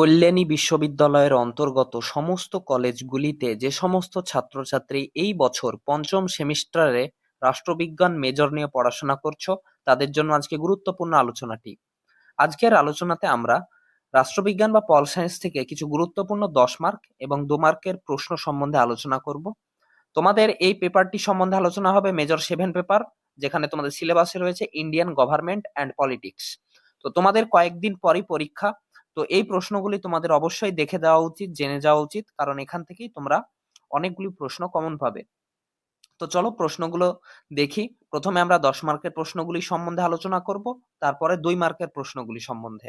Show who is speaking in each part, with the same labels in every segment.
Speaker 1: কল্যাণী বিশ্ববিদ্যালয়ের অন্তর্গত সমস্ত কলেজগুলিতে যে সমস্ত ছাত্রছাত্রী এই বছর পঞ্চম সেমিস্টারে রাষ্ট্রবিজ্ঞান মেজর নিয়ে পড়াশোনা করছো, তাদের জন্য আজকে গুরুত্বপূর্ণ আলোচনাটি। আজকের আলোচনাতে আমরা রাষ্ট্রবিজ্ঞান বা পল সায়েন্স থেকে কিছু গুরুত্বপূর্ণ 10 মার্ক এবং 2 মার্কের প্রশ্ন সম্বন্ধে আলোচনা করব। তোমাদের এই পেপারটি সম্বন্ধে আলোচনা হবে মেজর 7 পেপার, যেখানে তোমাদের সিলেবাসে রয়েছে ইন্ডিয়ান গভর্নমেন্ট অ্যান্ড পলিটিক্স। তো তোমাদের কয়েকদিন পরই পরীক্ষা, তো এই প্রশ্নগুলি তোমাদের অবশ্যই দেখে দেওয়া উচিত, জেনে যাওয়া উচিত, কারণ এখান থেকেই তোমরা অনেকগুলি প্রশ্ন কমন পাবে। তো চলো প্রশ্নগুলো দেখি। প্রথমে আমরা 10 মার্কের প্রশ্নগুলি সম্বন্ধে আলোচনা করব, তারপরে 2 মার্কের প্রশ্নগুলি সম্বন্ধে।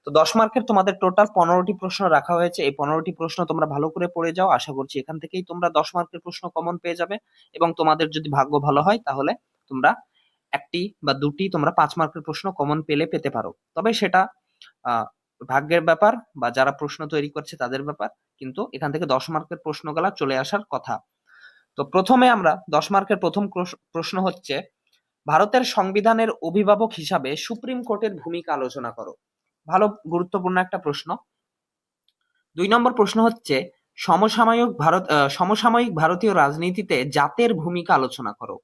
Speaker 1: তো 10 মার্কের তোমাদের টোটাল 15টি প্রশ্ন রাখা হয়েছে। এই 15টি প্রশ্ন তোমরা ভালো করে পড়ে যাও, আশা করছি এখান থেকেই তোমরা 10 মার্কের প্রশ্ন কমন পেয়ে যাবে, এবং তোমাদের যদি ভাগ্য ভালো হয় তাহলে তোমরা একটি বা দুটি তোমরা 5 মার্কের প্রশ্ন কমন পেতে পারো। তবে সেটা ভাগ্যের ব্যাপার, বা যারা প্রশ্ন তৈরি করছে তাদের ব্যাপার, কিন্তু এখান থেকে 10 মার্কের প্রশ্নগুলা চলে আসার কথা। তো প্রথমে আমরা 10 মার্কের প্রথম প্রশ্ন হচ্ছে, ভারতের সংবিধানের অভিভাবক হিসাবে সুপ্রিম কোর্টের ভূমিকা আলোচনা করো। ভালো গুরুত্বপূর্ণ একটা প্রশ্ন। 2 নম্বর প্রশ্ন হচ্ছে, সমসাময়িক ভারতীয় রাজনীতিতে জাতের ভূমিকা আলোচনা করো।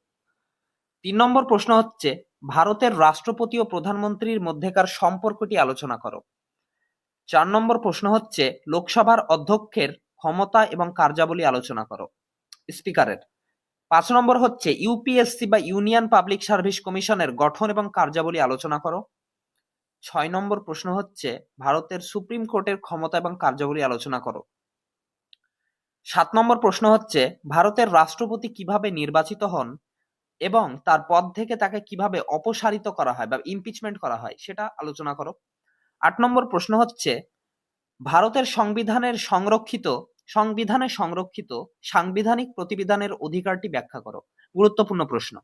Speaker 1: 3 নম্বর প্রশ্ন হচ্ছে, ভারতের রাষ্ট্রপতি ও প্রধানমন্ত্রীর মধ্যেকার সম্পর্কটি আলোচনা করো। 4 নম্বর প্রশ্ন হচ্ছে, লোকসভার অধ্যক্ষের ক্ষমতা এবং কার্যাবলী আলোচনা করো, স্পিকারের। 5 নম্বর হচ্ছে, ইউপিএসসি বা ইউনিয়ন পাবলিক সার্ভিস কমিশনের গঠন এবং কার্যাবলী আলোচনা করো। 6 নম্বর প্রশ্ন হচ্ছে, ভারতের সুপ্রিম কোর্টের ক্ষমতা এবং কার্যাবলী আলোচনা করো। 7 নম্বর প্রশ্ন হচ্ছে, ভারতের রাষ্ট্রপতি কিভাবে নির্বাচিত হন এবং তার পদ থেকে তাকে কিভাবে অপসারিত করা হয় বা ইমপিচমেন্ট করা হয় সেটা আলোচনা করো। 8 নম্বর প্রশ্ন হচ্ছে, ভারতের সংবিধানে সংরক্ষিত সাংবিধানিক প্রতিবিধানের অধিকারটি ব্যাখ্যা করো। গুরুত্বপূর্ণ প্রশ্ন।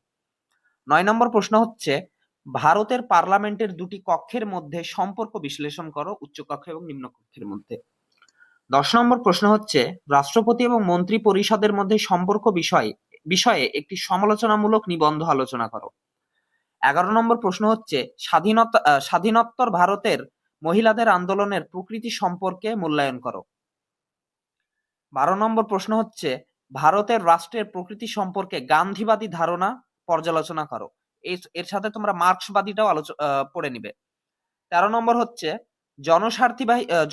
Speaker 1: 9 নম্বর প্রশ্ন হচ্ছে, ভারতের পার্লামেন্টের দুটি কক্ষের মধ্যে সম্পর্ক বিশ্লেষণ করো, উচ্চকক্ষ এবং নিম্নকক্ষের মধ্যে। 10 নম্বর প্রশ্ন হচ্ছে, রাষ্ট্রপতি এবং মন্ত্রী পরিষদের মধ্যে সম্পর্ক বিষয়ে একটি সমালোচনামূলক নিবন্ধ আলোচনা করো। 11 নম্বর প্রশ্ন হচ্ছে, স্বাধীনোত্তর ভারতের মহিলাদের আন্দোলনের প্রকৃতি সম্পর্কে মূল্যায়ন করো। 12 নম্বর প্রশ্ন হচ্ছে, ভারতের রাষ্ট্রের প্রকৃতি সম্পর্কে গান্ধীবাদী ধারণা পর্যালোচনা করো। এর সাথে তোমরা মার্ক্সবাদীটাও পড়ে নিবে। 13 নম্বর হচ্ছে,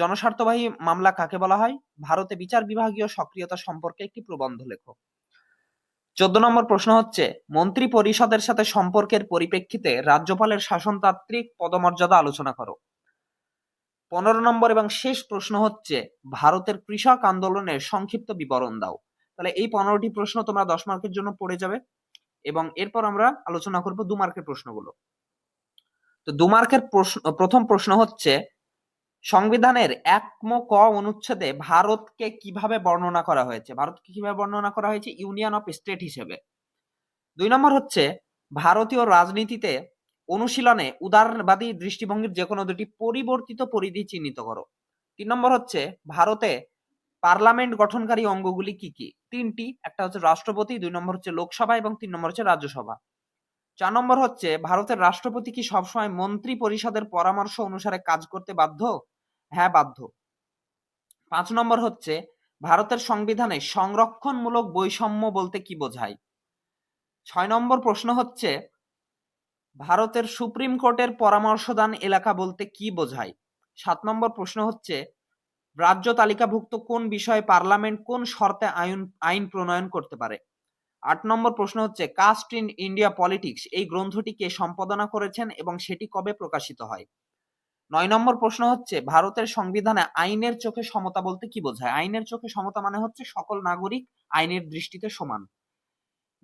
Speaker 1: জনস্বার্থবাহী মামলা কাকে বলা হয়? ভারতে বিচার বিভাগীয় সক্রিয়তা সম্পর্কে একটি প্রবন্ধ লেখো। 14 নম্বর প্রশ্ন হচ্ছে, মন্ত্রী পরিষদের সাথে সম্পর্কের পরিপ্রেক্ষিতে রাজ্যপালের শাসনতান্ত্রিক পদমর্যাদা আলোচনা করো। 15 নম্বর এবং শেষ প্রশ্ন হচ্ছে, ভারতের কৃষক আন্দোলনের সংক্ষিপ্ত বিবরণ দাও। তাহলে এই 15টি প্রশ্ন তোমরা 10 মার্কের জন্য পড়ে যাবে, এবং এরপর আমরা আলোচনা করব 2 মার্কের প্রশ্নগুলো। তো 2 মার্কের প্রথম প্রশ্ন হচ্ছে, সংবিধানের 1ম ক অনুচ্ছেদে ভারতকে কিভাবে বর্ণনা করা হয়েছে? ভারতকে কিভাবে বর্ণনা করা হয়েছে? ইউনিয়ন অফ স্টেট হিসেবে। 2 নম্বর হচ্ছে, ভারতীয় রাজনীতিতে অনুশীলনে উদারবাদী দৃষ্টিভঙ্গির যে কোনো দুটি পরিবর্তিত পরিধি চিহ্নিত করো। 3 নম্বর হচ্ছে, ভারতে পার্লামেন্ট গঠনকারী অঙ্গগুলি কি কি? 3টি। একটা হচ্ছে রাষ্ট্রপতি, 2 নম্বর হচ্ছে লোকসভা, এবং 3 নম্বর হচ্ছে রাজ্যসভা। 4 নম্বর হচ্ছে, ভারতের রাষ্ট্রপতি কি সবসময় মন্ত্রী পরিষদের পরামর্শ অনুসারে কাজ করতে বাধ্য? হ্যাঁ, বাধ্য। 5 নম্বর হচ্ছে, ভারতের সংবিধানে সংরক্ষণমূলক বৈষম্য বলতে কি বোঝায়? 6 নম্বর প্রশ্ন হচ্ছে, ভারতের সুপ্রিম কোর্টের পরামর্শদান এলাকা বলতে কি বোঝায়? 7 নম্বর প্রশ্ন হচ্ছে, রাজ্য তালিকাভুক্ত কোন বিষয়ে পার্লামেন্ট কোন শর্তে আইন প্রণয়ন করতে পারে? 8 নম্বর প্রশ্ন হচ্ছে, কাস্ট ইন ইন্ডিয়া পলিটিক্স এই গ্রন্থটি কে সম্পাদনা করেছেন এবং সেটি কবে প্রকাশিত হয়? 9 নম্বর প্রশ্ন হচ্ছে, ভারতের সংবিধানে আইনের চোখে সমতা বলতে কি বোঝায়? আইনের চোখে সমতা মানে হচ্ছে সকল নাগরিক আইনের দৃষ্টিতে সমান।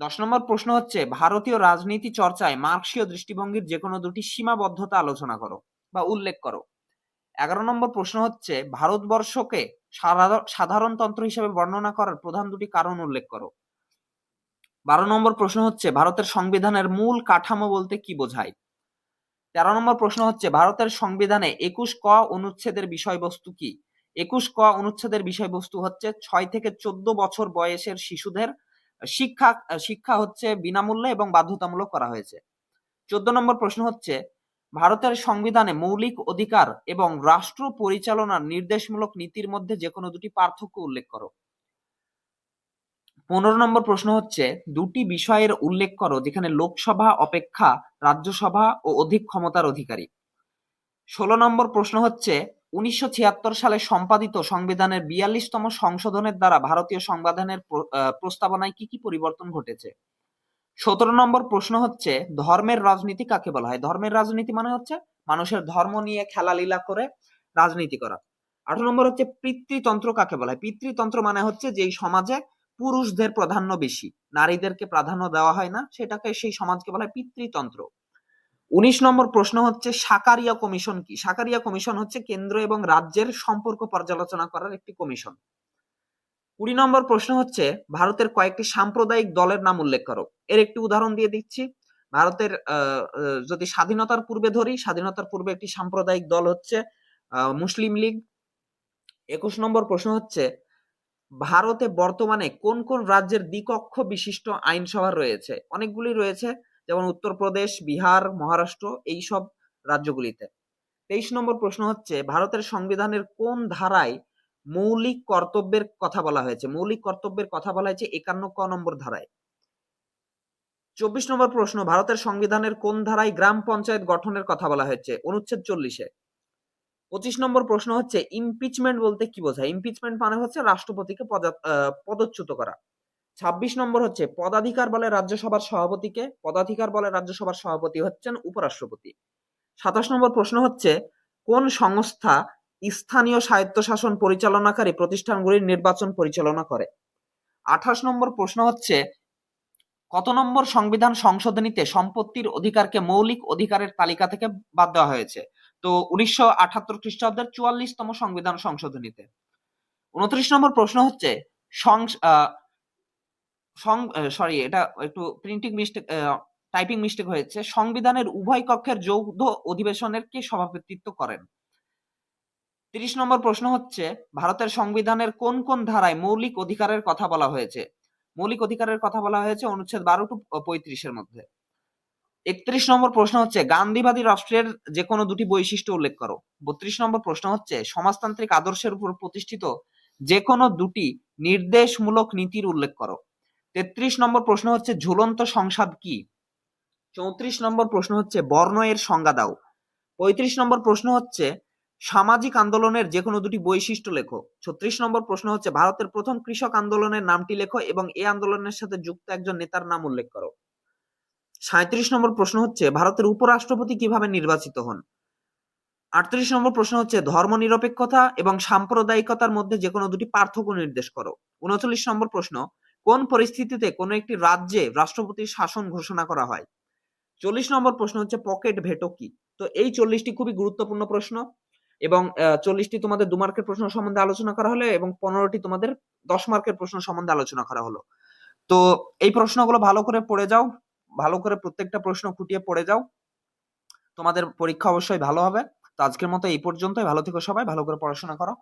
Speaker 1: 10 নম্বর প্রশ্ন হচ্ছে, ভারতীয় রাজনীতি চর্চায় মার্ক্সীয় দৃষ্টিভঙ্গির যে কোনো দুটি সীমাবদ্ধতা আলোচনা করো বা উল্লেখ করো। 11 নম্বর প্রশ্ন হচ্ছে, ভারতবর্ষকে সাধারণতন্ত্র হিসেবে বর্ণনা করার প্রধান দুটি কারণ উল্লেখ করো। 12 নম্বর প্রশ্ন হচ্ছে, ভারতের সংবিধানের মূল কাঠামো বলতে কি বোঝায়? 13 নম্বর প্রশ্ন হচ্ছে, ভারতের সংবিধানে 21 ক অনুচ্ছেদের বিষয়বস্তু কি? 21 ক অনুচ্ছেদের বিষয়বস্তু হচ্ছে 6 থেকে 14 বছর বয়সের শিশুদের শিক্ষা হচ্ছে বিনামূল্যে এবং বাধ্যতামূলক করা হয়েছে। 14 নম্বর প্রশ্ন হচ্ছে, ভারতের সংবিধানে মৌলিক অধিকার এবং রাষ্ট্র পরিচালনার নির্দেশমূলক নীতির মধ্যে যে কোনো দুটি পার্থক্য উল্লেখ করো। 15 নম্বর প্রশ্ন হচ্ছে, দুটি বিষয়ের উল্লেখ করো যেখানে লোকসভা অপেক্ষা রাজ্যসভা ও অধিক ক্ষমতার অধিকারী। 16 নম্বর প্রশ্ন হচ্ছে, 1976 সালে সম্পাদিত সংবিধানের 42তম সংশোধনের দ্বারা ভারতীয় সংবিধানের প্রস্তাবনায় কি কি পরিবর্তন ঘটেছে। 17 নম্বর প্রশ্ন হচ্ছে, ধর্মের রাজনীতি কাকে বলা হয়। ধর্মের রাজনীতি মানে হচ্ছে মানুষের ধর্ম নিয়ে খেলালীলা করে রাজনীতি করা। 18 নম্বর হচ্ছে, পিতৃতন্ত্র কাকে বলা হয়। পিতৃতন্ত্র মানে হচ্ছে যেই সমাজে পুরুষদের প্রাধান্য বেশি, নারীদেরকে প্রাধান্য দেওয়া হয় না, সেটাকে সেই সমাজকে বলা হয় পিতৃতন্ত্র। 19 নম্বর প্রশ্ন হচ্ছে, সাকারিয়া কমিশন কি। সাকারিয়া কমিশন হচ্ছে কেন্দ্র এবং রাজ্যের সম্পর্ক পর্যালোচনা করার একটি কমিশন। 20 নম্বর প্রশ্ন হচ্ছে, ভারতের কয়েকটি সাম্প্রদায়িক দলের নাম উল্লেখ করো। এর একটি উদাহরণ দিয়ে দিচ্ছি। ভারতের যদি স্বাধীনতার পূর্বে ধরি, স্বাধীনতার পূর্বে একটি সাম্প্রদায়িক দল হচ্ছে মুসলিম লীগ। 21 নম্বর প্রশ্ন হচ্ছে, ভারতে বর্তমানে কোন কোন রাজ্যের দ্বিকক্ষ বিশিষ্ট আইনসভা রয়েছে। অনেকগুলি রয়েছে, যেমন উত্তরপ্রদেশ, বিহার, মহারাষ্ট্র, এই সব রাজ্যগুলিতে। 23 নম্বর প্রশ্ন হচ্ছে, ভারতের সংবিধানের কোন ধারায় মৌলিক কর্তব্যের কথা বলা হয়েছে। মৌলিক কর্তব্যের কথা বলা হয়েছে 51 ক নম্বর ধারায়। 24 নম্বর প্রশ্ন, ভারতের সংবিধানের কোন ধারায় গ্রাম পঞ্চায়েত গঠনের কথা বলা হয়েছে। অনুচ্ছেদ 40-এ। 25 নম্বর প্রশ্ন হচ্ছে, ইমপিচমেন্ট বলতে কি বোঝায়। ইমপিচমেন্ট মানে হচ্ছে রাষ্ট্রপতিকে পদচ্যুত করা। 26 নম্বর হচ্ছে, পদাধিকার বলে রাজ্যসভার সভাপতিকে। পদাধিকার বলে রাজ্যসভার সভাপতি হচ্ছেন উপরাষ্ট্রপতি। 27 নম্বর প্রশ্ন হচ্ছে, কোন সংস্থা স্থানীয় স্বায়ত্তশাসন পরিচালনাকারী প্রতিষ্ঠানগুলির নির্বাচন পরিচালনা করে। 28 নম্বর প্রশ্ন হচ্ছে, কত নম্বর সংবিধান সংশোধনীতে সম্পত্তির অধিকারকে মৌলিক অধিকারের তালিকা থেকে বাদ দেওয়া হয়েছে। তো 1978 খ্রিস্টাব্দের 44তম সংবিধান সংশোধনীতে। 29 নম্বর প্রশ্ন হচ্ছে, এটা একটু প্রিন্টিং মিস্টেক, টাইপিং মিস্টেক হয়েছে। সংবিধানের উভয় কক্ষের যৌথ অধিবেশনের কে সভাপতিত্ব করেন। 30 নম্বর প্রশ্ন হচ্ছে, ভারতের সংবিধানের কোন কোন ধারায় মৌলিক অধিকারের কথা বলা হয়েছে। মৌলিক অধিকারের কথা বলা হয়েছে অনুচ্ছেদ 12 টু 35-এর মধ্যে। 31 নম্বর প্রশ্ন হচ্ছে, গান্ধীবাদী রাষ্ট্রের যে কোনো দুটি বৈশিষ্ট্য উল্লেখ করো। 32 নম্বর প্রশ্ন হচ্ছে, সমাজতান্ত্রিক আদর্শের উপর প্রতিষ্ঠিত যে কোনো দুটি নির্দেশমূলক নীতির উল্লেখ করো। 33 নম্বর প্রশ্ন হচ্ছে, ঝুলন্ত সংসদ কি। 34 নম্বর প্রশ্ন হচ্ছে, বর্ণ এর সংজ্ঞা দাও। 35 নম্বর প্রশ্ন হচ্ছে, সামাজিক আন্দোলনের যে কোনো দুটি বৈশিষ্ট্য লেখো। 36 নম্বর প্রশ্ন হচ্ছে, ভারতের প্রথম কৃষক আন্দোলনের নামটি লেখো এবং এই আন্দোলনের সাথে যুক্ত একজন নেতার নাম উল্লেখ করো। 37 নম্বর প্রশ্ন হচ্ছে, ভারতের উপরাষ্ট্রপতি কিভাবে নির্বাচিত হন। 38 নম্বর প্রশ্ন হচ্ছে, ধর্মনিরপেক্ষতা এবং সাম্প্রদায়িকতার মধ্যে যে কোনো দুটি পার্থক্য নির্দেশ করো। 39 নম্বর প্রশ্ন, কোন পরিস্থিতিতে কোনো একটি রাজ্যে রাষ্ট্রপতির শাসন ঘোষণা করা হয়। 40 নম্বর প্রশ্ন হচ্ছে, পকেট ভেটো কি। তো এই 40টি খুবই গুরুত্বপূর্ণ প্রশ্ন এবং 40টি তোমাদের 2 মার্কের প্রশ্ন সম্বন্ধে আলোচনা করা হলো এবং 15টি তোমাদের 10 মার্কের প্রশ্ন সম্বন্ধে আলোচনা করা হলো। তো এই প্রশ্নগুলো ভালো করে পড়ে যাও, ভালো করে প্রত্যেকটা প্রশ্ন খুঁটিয়ে পড়ে যাও, তোমাদের পরীক্ষা অবশ্যই ভালো হবে। তো আজকের মতো এই পর্যন্তই। ভালো থেকো সবাই, ভালো করে পড়াশোনা করো।